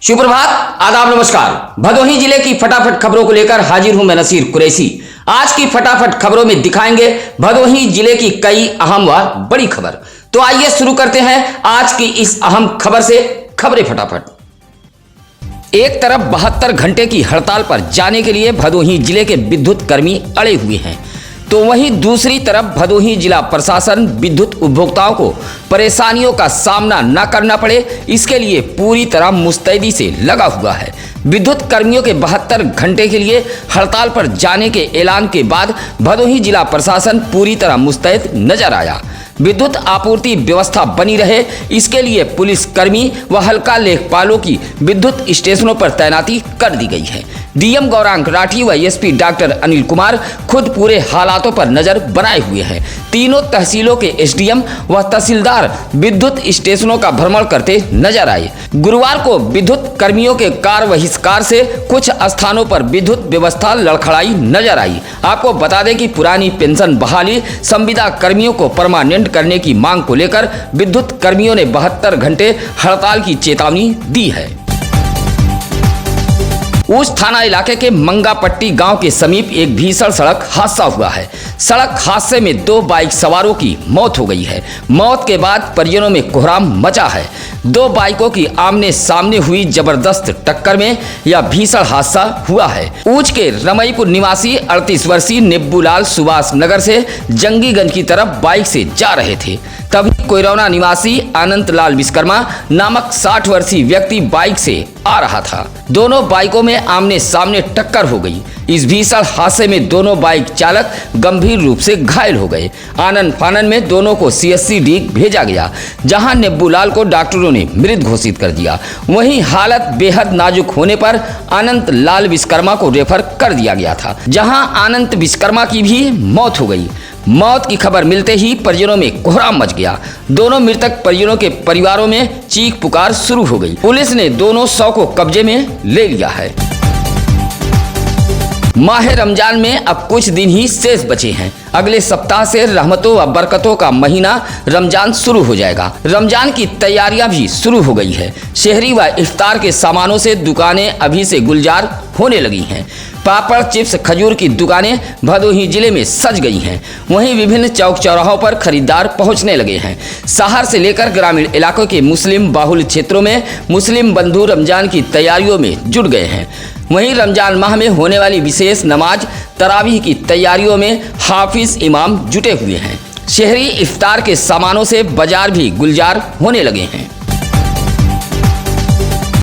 सुप्रभात, आदाब, नमस्कार। भदोही जिले की फटाफट खबरों को लेकर हाजिर हूं मैं नसीर कुरैशी। आज की फटाफट खबरों में दिखाएंगे भदोही जिले की कई अहम व बड़ी खबर। तो आइए शुरू करते हैं आज की इस अहम खबर से। खबरें फटाफट। एक तरफ 72 घंटे की हड़ताल पर जाने के लिए भदोही जिले के विद्युत कर्मी अड़े हुए हैं, तो वहीं दूसरी तरफ भदोही जिला प्रशासन विद्युत उपभोक्ताओं को परेशानियों का सामना न करना पड़े, इसके लिए पूरी तरह मुस्तैदी से लगा हुआ है। विद्युत कर्मियों के 72 घंटे के लिए हड़ताल पर जाने के ऐलान के बाद भदोही जिला प्रशासन पूरी तरह मुस्तैद नजर आया। विद्युत आपूर्ति व्यवस्था बनी रहे, इसके लिए पुलिस कर्मी व हल्का लेखपालों की विद्युत स्टेशनों पर तैनाती कर दी गई है। डीएम गौरांग राठी व एसपी डॉक्टर अनिल कुमार खुद पूरे हालातों पर नजर बनाए हुए हैं। तीनों तहसीलों के एसडीएम व तहसीलदार विद्युत स्टेशनों का भ्रमण करते नजर आए। गुरुवार को विद्युत कर्मियों के कार बहिष्कार से कुछ स्थानों पर विद्युत व्यवस्था लड़खड़ाई नजर आई। आपको बता दें कि पुरानी पेंशन बहाली, संविदा कर्मियों को परमानेंट करने की मांग को लेकर विद्युत कर्मियों ने 72 घंटे हड़ताल की चेतावनी दी है। उस थाना इलाके के मंगापट्टी गांव के समीप एक भीषण सड़क हादसा हुआ है। सड़क हादसे में 2 बाइक सवारों की मौत हो गई है। मौत के बाद परिजनों में कोहराम मचा है। 2 बाइकों की आमने सामने हुई जबरदस्त टक्कर में यह भीषण हादसा हुआ है। ऊंच के रमईपुर निवासी 38 वर्षीय निब्बूलाल सुभाष नगर से जंगीगंज की तरफ बाइक से जा रहे थे, तभी कोयरौना निवासी अनंत लाल विश्वकर्मा नामक 60 वर्षीय व्यक्ति बाइक से आ रहा था। दोनों बाइकों में आमने सामने टक्कर हो गई। इस भीषण हादसे में दोनों बाइक चालक गंभीर रूप से घायल हो गए। आनन फानन में दोनों को सीएससी डीग भेजा गया, जहां निब्बूलाल को डॉक्टरों ने मृत घोषित कर दिया। वहीं हालत बेहद नाजुक होने पर अनंत लाल विश्वकर्मा को रेफर कर दिया गया था, जहां अनंत विश्वकर्मा की भी मौत हो गई। मौत की खबर मिलते ही परिजनों में कोहराम मच गया। दोनों मृतक परिजनों के परिवारों में चीख पुकार शुरू हो गई। पुलिस ने दोनों शव को कब्जे में ले लिया है। माह रमजान में अब कुछ दिन ही शेष बचे हैं। अगले सप्ताह से रहमतों व बरकतों का महीना रमजान शुरू हो जाएगा। रमजान की तैयारियां भी शुरू हो गई है। शहरी व इफ्तार के सामानों से दुकानें अभी से गुलजार होने लगी हैं। पापड़, चिप्स, खजूर की दुकानें भदोही जिले में सज गई हैं। वहीं विभिन्न चौक चौराहों पर खरीदार पहुंचने लगे हैं। शहर से लेकर ग्रामीण इलाकों के मुस्लिम बाहुल क्षेत्रों में मुस्लिम बंधु रमजान की तैयारियों में जुट गए हैं। वहीं रमजान माह में होने वाली विशेष नमाज तरावीह की तैयारियों में हाफिज इमाम जुटे हुए हैं। शहरी इफ्तार के सामानों से बाजार भी गुलजार होने लगे हैं।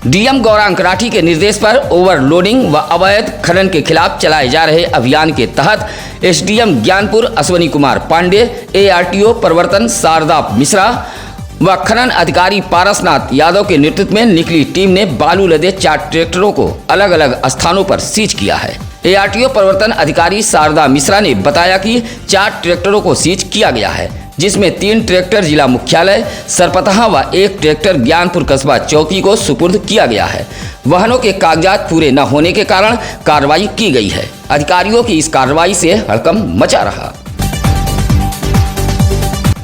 डीएम गौरांग राठी के निर्देश पर ओवरलोडिंग व अवैध खनन के खिलाफ चलाए जा रहे अभियान के तहत एसडीएम ज्ञानपुर अश्वनी कुमार पांडे, एआरटीओ प्रवर्तन शारदा मिश्रा व खनन अधिकारी पारसनाथ यादव के नेतृत्व में निकली टीम ने बालू लदे 4 ट्रैक्टरों को अलग अलग स्थानों पर सीज किया है। एआरटीओ प्रवर्तन अधिकारी शारदा मिश्रा ने बताया कि 4 ट्रैक्टरों को सीज किया गया है, जिसमें 3 ट्रैक्टर जिला मुख्यालय सरपतहा व 1 ट्रैक्टर ज्ञानपुर कस्बा चौकी को सुपुर्द किया गया है। वाहनों के कागजात पूरे न होने के कारण कार्रवाई की गई है। अधिकारियों की इस कार्रवाई से हड़कंप मचा रहा।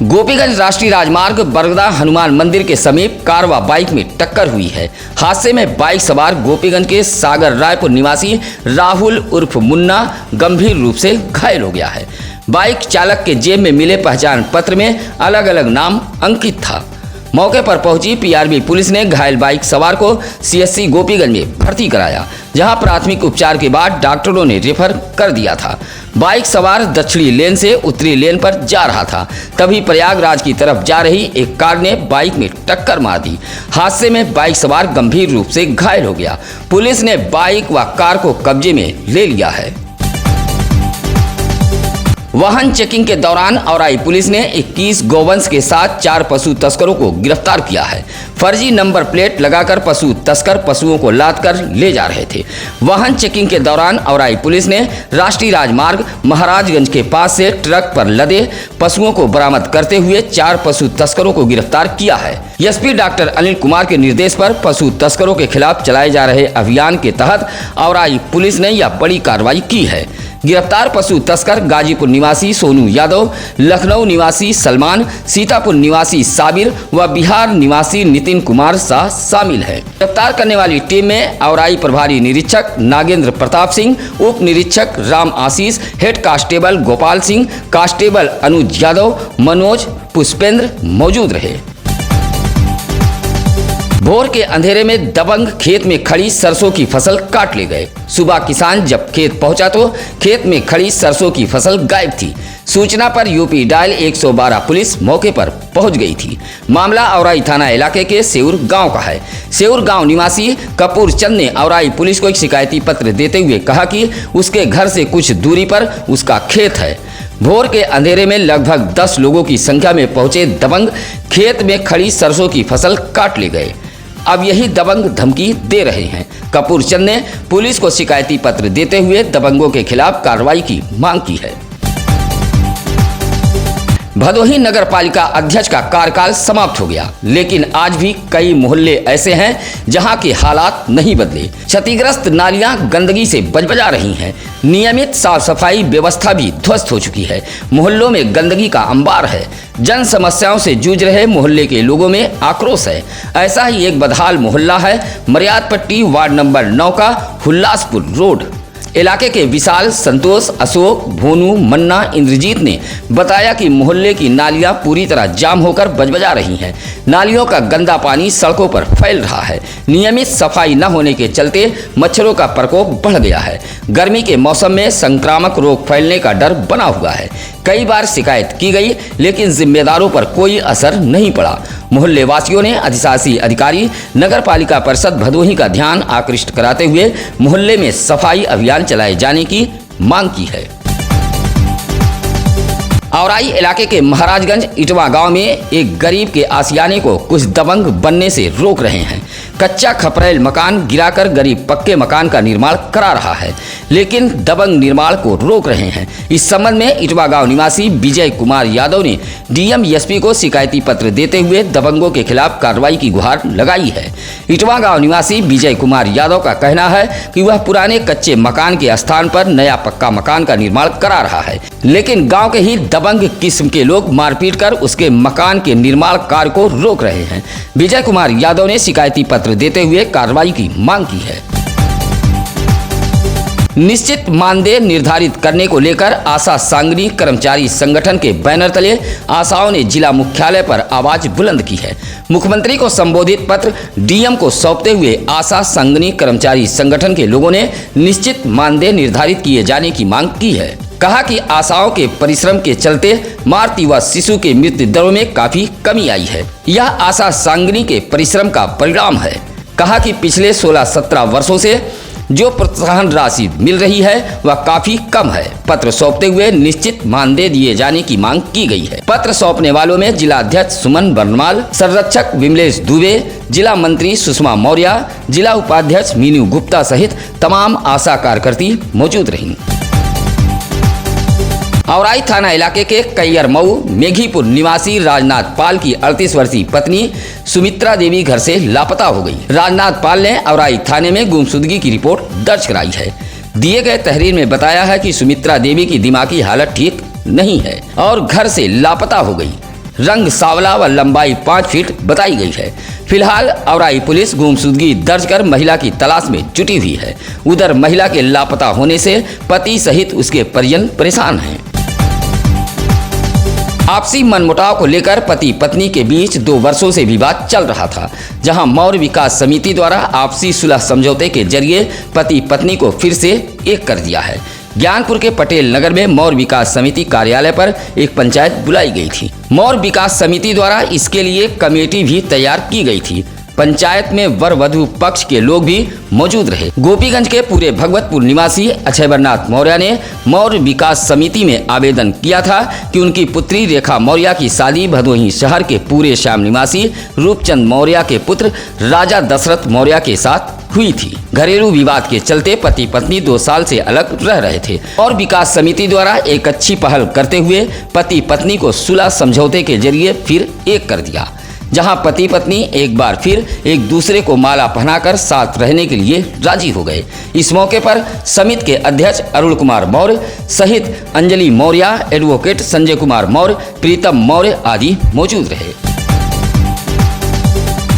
गोपीगंज राष्ट्रीय राजमार्ग बरगदा हनुमान मंदिर के समीप कार व बाइक में टक्कर हुई है। हादसे में बाइक सवार गोपीगंज के सागर रायपुर निवासी राहुल उर्फ मुन्ना गंभीर रूप से घायल हो गया है। बाइक चालक के जेब में मिले पहचान पत्र में अलग अलग नाम अंकित था। मौके पर पहुंची पीआरबी पुलिस ने घायल बाइक सवार को सीएससी गोपीगंज में भर्ती कराया, जहां प्राथमिक उपचार के बाद डॉक्टरों ने रेफर कर दिया था। बाइक सवार दक्षिणी लेन से उत्तरी लेन पर जा रहा था, तभी प्रयागराज की तरफ जा रही एक कार ने बाइक में टक्कर मार दी। हादसे में बाइक सवार गंभीर रूप से घायल हो गया। पुलिस ने बाइक व कार को कब्जे में ले लिया है। वाहन चेकिंग के दौरान औराई पुलिस ने 21 गौवंश के साथ 4 पशु तस्करों को गिरफ्तार किया है। फर्जी नंबर प्लेट लगाकर पशु तस्कर पशुओं को लाद कर ले जा रहे थे। वाहन चेकिंग के दौरान औराई पुलिस ने राष्ट्रीय राजमार्ग महाराजगंज के पास से ट्रक पर लदे पशुओं को बरामद करते हुए 4 पशु तस्करों को गिरफ्तार किया है। एसपी डॉक्टर अनिल कुमार के निर्देश पर पशु तस्करों के खिलाफ चलाए जा रहे अभियान के तहत औराई पुलिस ने यह बड़ी कार्रवाई की है। गिरफ्तार पशु तस्कर गाजीपुर निवासी सोनू यादव, लखनऊ निवासी सलमान, सीतापुर निवासी साबिर व बिहार निवासी नितिन कुमार शाह शामिल है। गिरफ्तार करने वाली टीम में औराई प्रभारी निरीक्षक नागेंद्र प्रताप सिंह, उप निरीक्षक Ram Ashish, head constable Gopal Singh, constable Anuj Yadav, Manoj, Pushpendra मौजूद रहे। भोर के अंधेरे में दबंग खेत में खड़ी सरसों की फसल काट ले गए। सुबह किसान जब खेत पहुंचा तो खेत में खड़ी सरसों की फसल गायब थी। सूचना पर यूपी डायल 112 पुलिस मौके पर पहुंच गई थी। मामला औराई थाना इलाके के सेऊर गांव का है। सेऊर गांव निवासी कपूर चंद ने औराई पुलिस को एक शिकायती पत्र देते हुए कहा कि उसके घर से कुछ दूरी पर उसका खेत है। भोर के अंधेरे में लगभग 10 लोगों की संख्या में पहुंचे दबंग खेत में खड़ी सरसों की फसल काट ले गए। अब यही दबंग धमकी दे रहे हैं। कपूर चंद ने पुलिस को शिकायती पत्र देते हुए दबंगों के खिलाफ कार्रवाई की मांग की है। भदोही नगर पालिका अध्यक्ष का कार्यकाल समाप्त हो गया, लेकिन आज भी कई मोहल्ले ऐसे हैं जहां के हालात नहीं बदले। क्षतिग्रस्त नालियां गंदगी से बजबजा रही हैं। नियमित साफ सफाई व्यवस्था भी ध्वस्त हो चुकी है। मोहल्लों में गंदगी का अंबार है। जन समस्याओं से जूझ रहे मोहल्ले के लोगों में आक्रोश है। ऐसा ही एक बदहाल मोहल्ला है मर्याद पट्टी वार्ड नंबर 9 का हुल्लासपुर रोड। इलाके के विशाल, संतोष, अशोक, भोनू, मन्ना, इंद्रजीत ने बताया कि मोहल्ले की नालियां पूरी तरह जाम होकर बजबजा रही हैं। नालियों का गंदा पानी सड़कों पर फैल रहा है। नियमित सफाई न होने के चलते मच्छरों का प्रकोप बढ़ गया है। गर्मी के मौसम में संक्रामक रोग फैलने का डर बना हुआ है। कई बार शिकायत की गई, लेकिन जिम्मेदारों पर कोई असर नहीं पड़ा। मोहल्ले वासियों ने अधिशासी अधिकारी नगर पालिका परिषद भदोही का ध्यान आकृष्ट कराते हुए मोहल्ले में सफाई अभियान चलाए जाने की मांग की है। औराई इलाके के महाराजगंज इटवा गांव में एक गरीब के आशियाने को कुछ दबंग बनने से रोक रहे हैं। कच्चा खपरेल मकान गिराकर गरीब पक्के मकान का निर्माण करा रहा है, लेकिन दबंग निर्माण को रोक रहे हैं। इस संबंध में इटवा गांव निवासी विजय कुमार यादव ने डीएम एसपी को शिकायती पत्र देते हुए दबंगों के खिलाफ कार्रवाई की गुहार लगाई है। इटवा गांव निवासी विजय कुमार यादव का कहना है कि वह पुराने कच्चे मकान के स्थान पर नया पक्का मकान का निर्माण करा रहा है, लेकिन गाँव के ही दबंग किस्म के लोग मारपीट कर उसके मकान के निर्माण कार्य को रोक रहे हैं। विजय कुमार यादव ने शिकायती पत्र देते हुए कार्रवाई की मांग की है। निश्चित मानदेय निर्धारित करने को लेकर आशा सांगनी कर्मचारी संगठन के बैनर तले आशाओं ने जिला मुख्यालय पर आवाज बुलंद की है। मुख्यमंत्री को संबोधित पत्र डीएम को सौंपते हुए आशा सांगनी कर्मचारी संगठन के लोगों ने निश्चित मानदेय निर्धारित किए जाने की मांग की है। कहा कि आशाओं के परिश्रम के चलते मातृ व शिशु के मृत्यु दरों में काफी कमी आई है। यह आशा सांगनी के परिश्रम का परिणाम है। कहा कि पिछले 16-17 वर्षों से जो प्रोत्साहन राशि मिल रही है वह काफी कम है। पत्र सौंपते हुए निश्चित मानदेय दिए जाने की मांग की गई है। पत्र सौंपने वालों में जिला अध्यक्ष सुमन बरनवाल, संरक्षक विमलेश दुबे, जिला मंत्री सुषमा मौर्य, जिला उपाध्यक्ष मीनू गुप्ता सहित तमाम आशा कार्यकर्ती मौजूद रहीं। औराई थाना इलाके के कैयर मऊ मेघीपुर निवासी राजनाथ पाल की 38 वर्षीय पत्नी सुमित्रा देवी घर से लापता हो गई। राजनाथ पाल ने औराई थाने में गुमशुदगी की रिपोर्ट दर्ज कराई है। दिए गए तहरीर में बताया है कि सुमित्रा देवी की दिमागी हालत ठीक नहीं है और घर से लापता हो गई। रंग सांवला व लंबाई 5 फीट बताई गई है। फिलहाल औराई पुलिस गुमशुदगी दर्ज कर महिला की तलाश में जुटी हुई है। उधर महिला के लापता होने से पति सहित उसके परिजन परेशान हैं। आपसी मनमुटाव को लेकर पति पत्नी के बीच 2 वर्षों से विवाद चल रहा था, जहां मौर्य विकास समिति द्वारा आपसी सुलह समझौते के जरिए पति पत्नी को फिर से एक कर दिया है। ज्ञानपुर के पटेल नगर में मौर्य विकास समिति कार्यालय पर एक पंचायत बुलाई गई थी। मौर्य विकास समिति द्वारा इसके लिए कमेटी भी तैयार की गई थी। पंचायत में वर वधु पक्ष के लोग भी मौजूद रहे। गोपीगंज के पूरे भगवतपुर निवासी अक्षयवरनाथ मौर्य ने मौर्य विकास समिति में आवेदन किया था कि उनकी पुत्री रेखा मौर्य की शादी भदोही शहर के पूरे श्याम निवासी रूपचंद मौर्य के पुत्र राजा दशरथ मौर्य के साथ हुई थी। घरेलू विवाद के चलते पति पत्नी 2 साल से अलग रह रहे थे और विकास समिति द्वारा एक अच्छी पहल करते हुए पति पत्नी को सुलह समझौते के जरिए फिर एक कर दिया। जहां पति पत्नी एक बार फिर एक दूसरे को माला पहनाकर साथ रहने के लिए राजी हो गए। इस मौके पर समिति के अध्यक्ष अरुण कुमार मौर्य सहित अंजलि मौर्य, एडवोकेट संजय कुमार मौर्य, प्रीतम मौर्य आदि मौजूद रहे।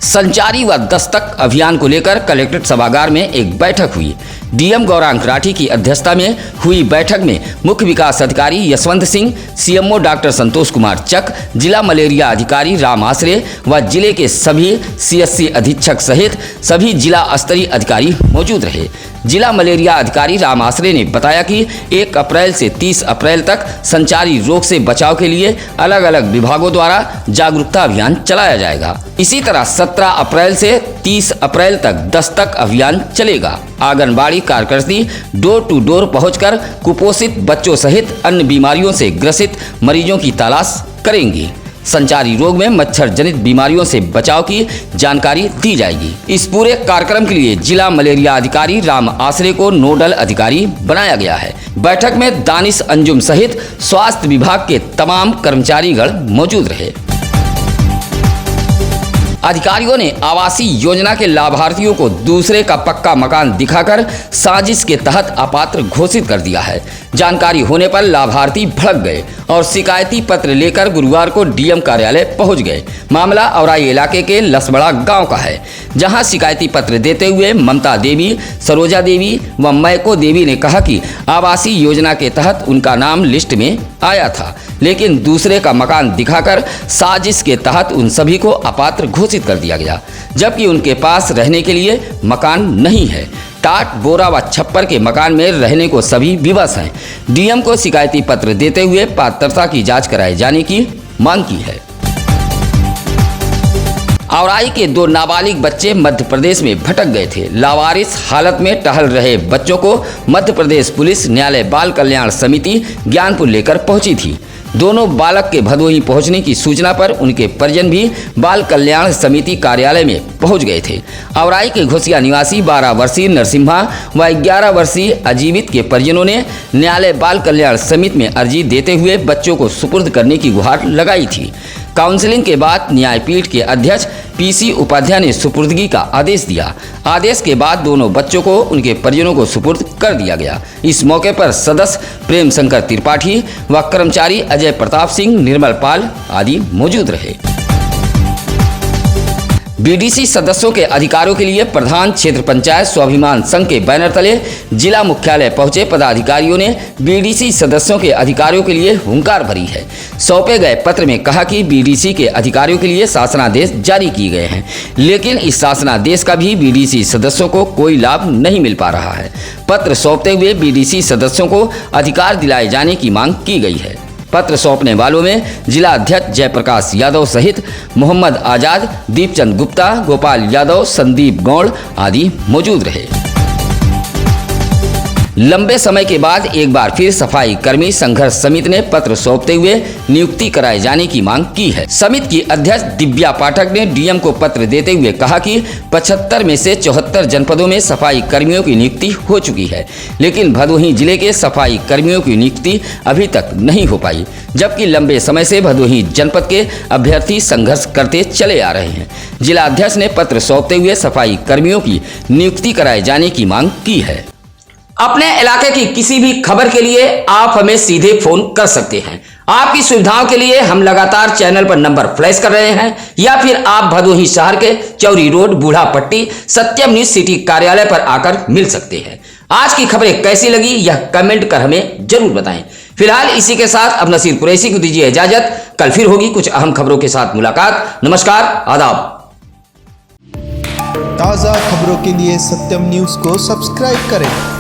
संचारी व दस्तक अभियान को लेकर कलेक्ट्रेट सभागार में एक बैठक हुई। डीएम गौरांग राठी की अध्यक्षता में हुई बैठक में मुख्य विकास अधिकारी यशवंत सिंह, सीएमओ डॉक्टर संतोष कुमार चक, जिला मलेरिया अधिकारी राम आश्रे व जिले के सभी सीएससी अधीक्षक सहित सभी जिला स्तरीय अधिकारी मौजूद रहे। जिला मलेरिया अधिकारी राम आश्रे ने बताया कि 1 अप्रैल से 30 अप्रैल तक संचारी रोग से बचाव के लिए अलग अलग विभागों द्वारा जागरूकता अभियान चलाया जाएगा। इसी तरह 17 अप्रैल से 30 अप्रैल तक दस्तक अभियान चलेगा। आंगनबाड़ी कार्यकर्ती डोर टू डोर पहुंचकर कुपोषित बच्चों सहित अन्य बीमारियों से ग्रसित मरीजों की तलाश करेंगी। संचारी रोग में मच्छर जनित बीमारियों से बचाव की जानकारी दी जाएगी। इस पूरे कार्यक्रम के लिए जिला मलेरिया अधिकारी राम आश्रे को नोडल अधिकारी बनाया गया है। बैठक में दानिश अंजुम सहित स्वास्थ्य विभाग के तमाम कर्मचारीगण मौजूद रहे। अधिकारियों ने आवासीय योजना के लाभार्थियों को दूसरे का पक्का मकान दिखाकर साजिश के तहत अपात्र घोषित कर दिया है। जानकारी होने पर लाभार्थी भड़क गए और शिकायती पत्र लेकर गुरुवार को डीएम कार्यालय पहुंच गए। मामला औराई इलाके के लसबड़ा गांव का है, जहां शिकायती पत्र देते हुए ममता देवी, सरोजा देवी व मैको देवी ने कहा कि आवासीय योजना के तहत उनका नाम लिस्ट में आया था, लेकिन दूसरे का मकान दिखाकर साजिश के तहत उन सभी को अपात्र घोषित कर दिया गया, जबकि उनके पास रहने के लिए मकान नहीं है। टाट, बोरा व छप्पर के मकान में रहने को सभी विवश हैं। डीएम को शिकायती पत्र देते हुए पात्रता की जांच कराए जाने की मांग की है। औराई के 2 नाबालिग बच्चे मध्य प्रदेश में भटक गए थे। लावारिस हालत में टहल रहे बच्चों को मध्य प्रदेश पुलिस न्यायालय बाल कल्याण समिति ज्ञानपुर लेकर पहुंची थी। दोनों बालक के भदोही पहुंचने की सूचना पर उनके परिजन भी बाल कल्याण समिति कार्यालय में पहुंच गए थे। औराई के घोसिया निवासी 12 वर्षीय नरसिम्हा व 11 वर्षीय अजीवित के परिजनों ने न्यायालय बाल कल्याण समिति में अर्जी देते हुए बच्चों को सुपुर्द करने की गुहार लगाई थी। काउंसलिंग के बाद न्यायपीठ के अध्यक्ष पीसी उपाध्याय ने सुपुर्दगी का आदेश दिया। आदेश के बाद दोनों बच्चों को उनके परिजनों को सुपुर्द कर दिया गया। इस मौके पर सदस्य प्रेम शंकर त्रिपाठी व कर्मचारी अजय प्रताप सिंह, निर्मल पाल आदि मौजूद रहे। बीडीसी सदस्यों के अधिकारों के लिए प्रधान क्षेत्र पंचायत स्वाभिमान संघ के बैनर तले जिला मुख्यालय पहुंचे पदाधिकारियों ने बीडीसी सदस्यों के अधिकारों के लिए हुंकार भरी है। सौंपे गए पत्र में कहा कि बीडीसी के अधिकारियों के लिए शासनादेश जारी किए गए हैं, लेकिन इस शासनादेश का भी बीडीसी सदस्यों को कोई लाभ नहीं मिल पा रहा है। पत्र सौंपते हुए बीडीसी सदस्यों को अधिकार दिलाए जाने की मांग की गई है। पत्र सौंपने वालों में जिला अध्यक्ष जयप्रकाश यादव सहित मोहम्मद आजाद, दीपचंद गुप्ता, गोपाल यादव, संदीप गौड़ आदि मौजूद रहे। लंबे समय के बाद एक बार फिर सफाई कर्मी संघर्ष समिति ने पत्र सौंपते हुए नियुक्ति कराए जाने की मांग की है। समिति की अध्यक्ष दिव्या पाठक ने डीएम को पत्र देते हुए कहा कि 75 में से 74 जनपदों में सफाई कर्मियों की नियुक्ति हो चुकी है, लेकिन भदोही जिले के सफाई कर्मियों की नियुक्ति अभी तक नहीं हो पाई, जबकि लंबे समय से भदोही जनपद के अभ्यर्थी संघर्ष करते चले आ रहे हैं। जिला अध्यक्ष ने पत्र सौंपते हुए सफाई कर्मियों की नियुक्ति कराए जाने की मांग की है। अपने इलाके की किसी भी खबर के लिए आप हमें सीधे फोन कर सकते हैं। आपकी सुविधाओं के लिए हम लगातार चैनल पर नंबर फ्लैश कर रहे हैं, या फिर आप भदोही शहर के चौरी रोड, बूढ़ा पट्टी, सत्यम न्यूज सिटी कार्यालय पर आकर मिल सकते हैं। आज की खबरें कैसी लगी यह कमेंट कर हमें जरूर बताएं। फिलहाल इसी के साथ अब नसीर कुरैशी को दीजिए इजाजत। कल फिर होगी कुछ अहम खबरों के साथ मुलाकात। नमस्कार, आदाब। ताज़ा खबरों के लिए सत्यम न्यूज को सब्सक्राइब करें